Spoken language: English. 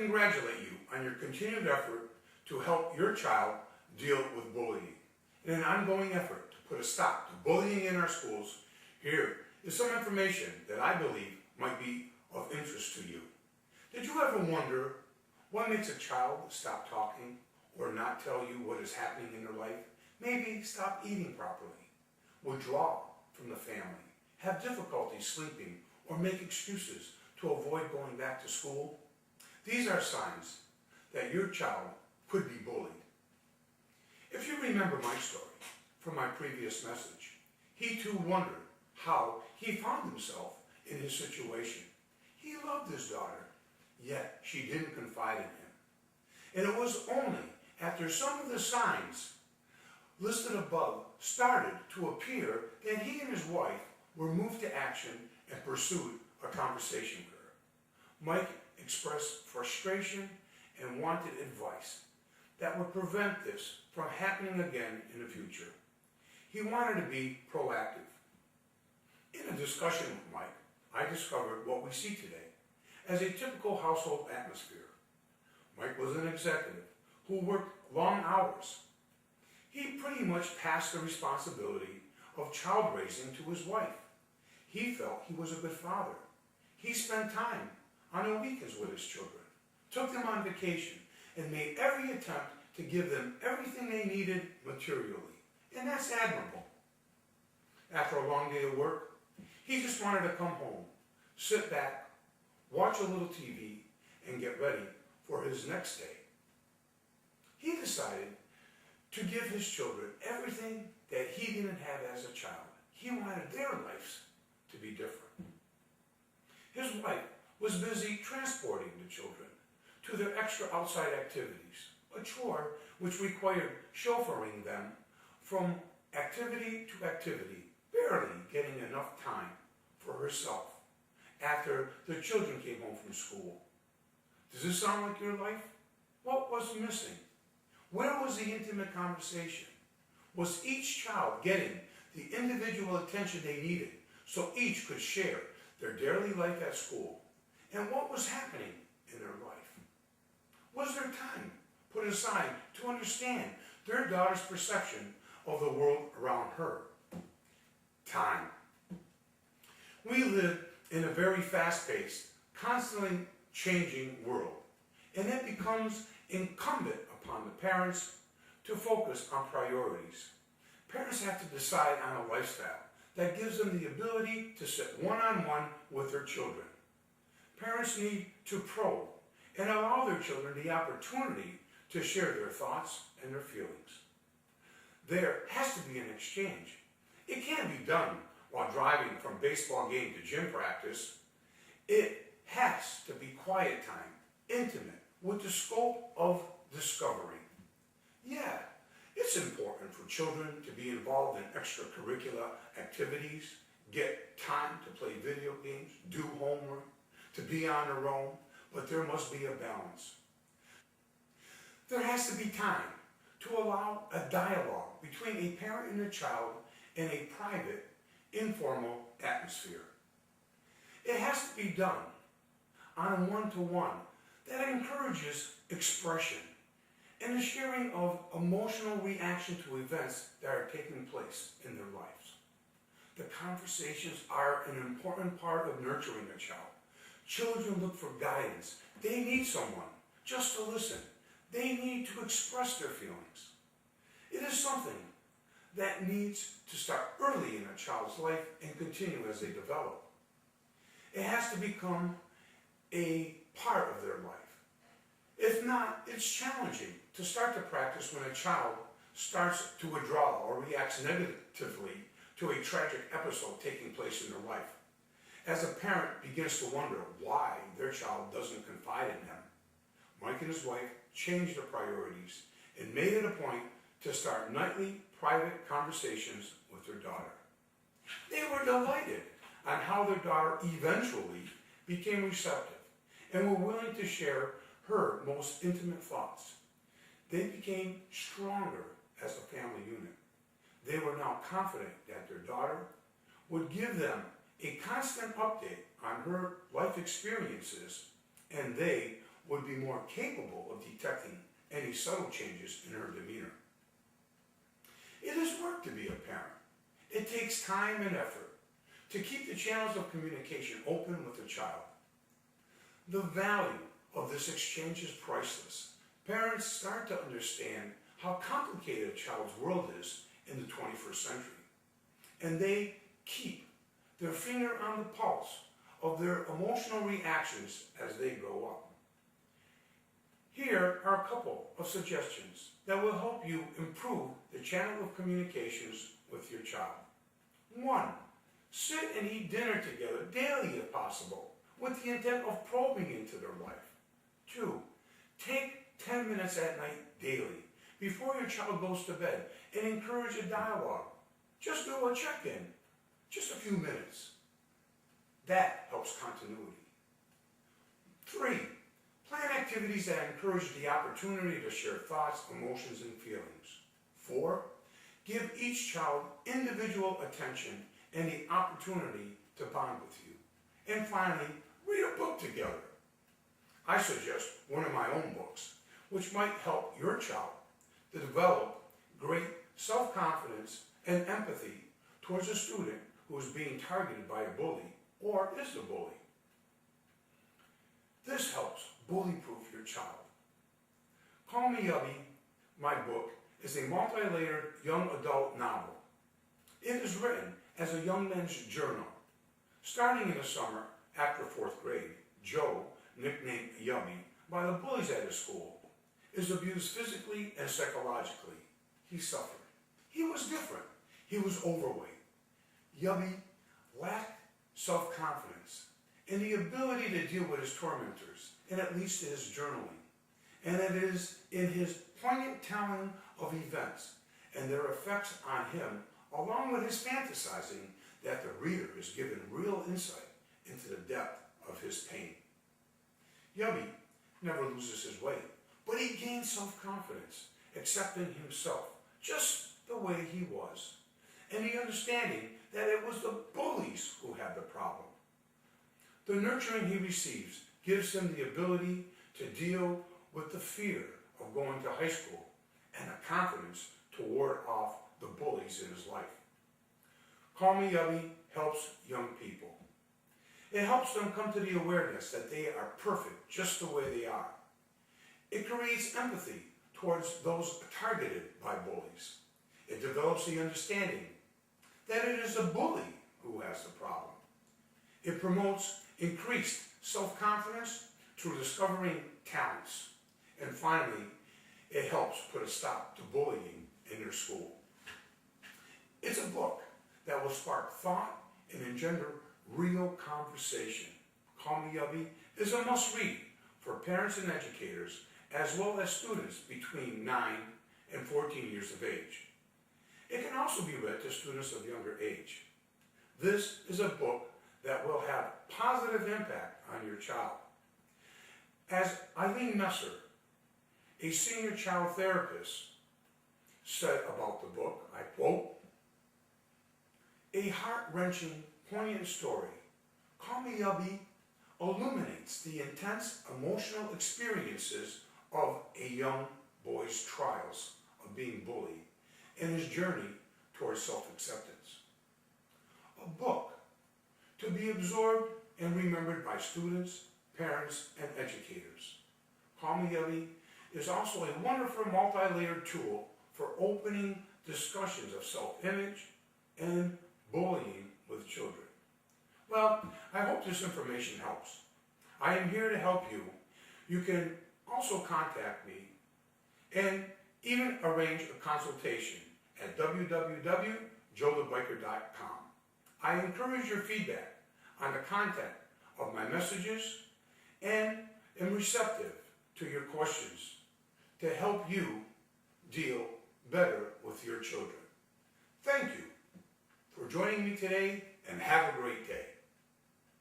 congratulate you on your continued effort to help your child deal with bullying. In an ongoing effort to put a stop to bullying in our schools, here is some information that I believe might be of interest to you. Did you ever wonder what makes a child stop talking or not tell you what is happening in their life? Maybe stop eating properly, withdraw from the family, have difficulty sleeping, or make excuses to avoid going back to school? These are signs that your child could be bullied. If you remember my story from my previous message, he too wondered how he found himself in his situation. He loved his daughter, yet she didn't confide in him. And it was only after some of the signs listed above started to appear that he and his wife were moved to action and pursued a conversation with her. Mike expressed frustration and wanted advice that would prevent this from happening again in the future. He wanted to be proactive. In a discussion with Mike, I discovered what we see today as a typical household atmosphere. Mike was an executive who worked long hours. He pretty much passed the responsibility of child raising to his wife. He felt he was a good father. He spent time on the weekends with his children, took them on vacation, and made every attempt to give them everything they needed materially. And that's admirable. After a long day of work, he just wanted to come home, sit back, watch a little TV, and get ready for his next day. He decided to give his children everything that he didn't have as a child. He wanted their lives to be different. His wife was busy transporting the children to their extra outside activities, a chore which required chauffeuring them from activity to activity, barely getting enough time for herself after the children came home from school. Does this sound like your life? What was missing? Where was the intimate conversation? Was each child getting the individual attention they needed so each could share their daily life at school? And what was happening in their life? Was there time put aside to understand their daughter's perception of the world around her? Time. We live in a very fast-paced, constantly changing world, and it becomes incumbent upon the parents to focus on priorities. Parents have to decide on a lifestyle that gives them the ability to sit one-on-one with their children. Parents need to probe and allow their children the opportunity to share their thoughts and their feelings. There has to be an exchange. It can't be done while driving from baseball game to gym practice. It has to be quiet time, intimate, with the scope of discovery. Yeah, it's important for children to be involved in extracurricular activities, get time to play video games, do homework, to be on their own, but there must be a balance. There has to be time to allow a dialogue between a parent and a child in a private, informal atmosphere. It has to be done on a one-to-one that encourages expression and the sharing of emotional reaction to events that are taking place in their lives. The conversations are an important part of nurturing a child. Children look for guidance. They need someone just to listen. They need to express their feelings. It is something that needs to start early in a child's life and continue as they develop. It has to become a part of their life. If not, it's challenging to start to practice when a child starts to withdraw or reacts negatively to a tragic episode taking place in their life. As a parent begins to wonder why their child doesn't confide in them, Mike and his wife changed their priorities and made it a point to start nightly private conversations with their daughter. They were delighted on how their daughter eventually became receptive and were willing to share her most intimate thoughts. They became stronger as a family unit. They were now confident that their daughter would give them a constant update on her life experiences, and they would be more capable of detecting any subtle changes in her demeanor. It is work to be a parent. It takes time and effort to keep the channels of communication open with the child. The value of this exchange is priceless. Parents start to understand how complicated a child's world is in the 21st century, and they keep their finger on the pulse of their emotional reactions as they grow up. Here are a couple of suggestions that will help you improve the channel of communications with your child. 1. Sit and eat dinner together daily if possible, with the intent of probing into their life. 2. Take 10 minutes at night daily before your child goes to bed and encourage a dialogue. Just do a check-in, just a few minutes. That helps continuity. 3. Plan activities that encourage the opportunity to share thoughts, emotions, and feelings. 4. Give each child individual attention and the opportunity to bond with you. And finally, read a book together. I suggest one of my own books, which might help your child to develop great self-confidence and empathy towards a student who is being targeted by a bully or is the bully. This helps bully-proof your child. Call Me Yubbie, my book, is a multi-layered young adult novel. It is written as a young man's journal. Starting in the summer after 4th grade, Joe, nicknamed Yubbie by the bullies at his school, is abused physically and psychologically. He suffered. He was different. He was overweight. Yubbie lacked self-confidence and the ability to deal with his tormentors, and at least his journaling. And it is in his poignant telling of events and their effects on him, along with his fantasizing, that the reader is given real insight into the depth of his pain. Yubbie never loses his way, but he gains self-confidence, accepting himself just the way he was, and the understanding that it was the bullies who had the problem. The nurturing he receives gives him the ability to deal with the fear of going to high school and the confidence to ward off the bullies in his life. Call Me Yubbie helps young people. It helps them come to the awareness that they are perfect just the way they are. It creates empathy towards those targeted by bullies. It develops the understanding that it is a bully who has the problem. It promotes increased self-confidence through discovering talents. And finally, it helps put a stop to bullying in your school. It's a book that will spark thought and engender real conversation. Call Me Yubbie is a must-read for parents and educators, as well as students between 9 and 14 years of age. It can also be read to students of younger age. This is a book that will have positive impact on your child. As Eileen Messer, a senior child therapist, said about the book, I quote, "A heart-wrenching, poignant story, Call Me Yubbie illuminates the intense emotional experiences of a young boy's trials of being bullied and his journey towards self-acceptance. A book to be absorbed and remembered by students, parents, and educators. Call Me Yubbie is also a wonderful multi-layered tool for opening discussions of self-image and bullying with children." Well, I hope this information helps. I am here to help you. You can also contact me and even arrange a consultation at www.joethebiker.com. I encourage your feedback on the content of my messages and am receptive to your questions to help you deal better with your children. Thank you for joining me today, and have a great day.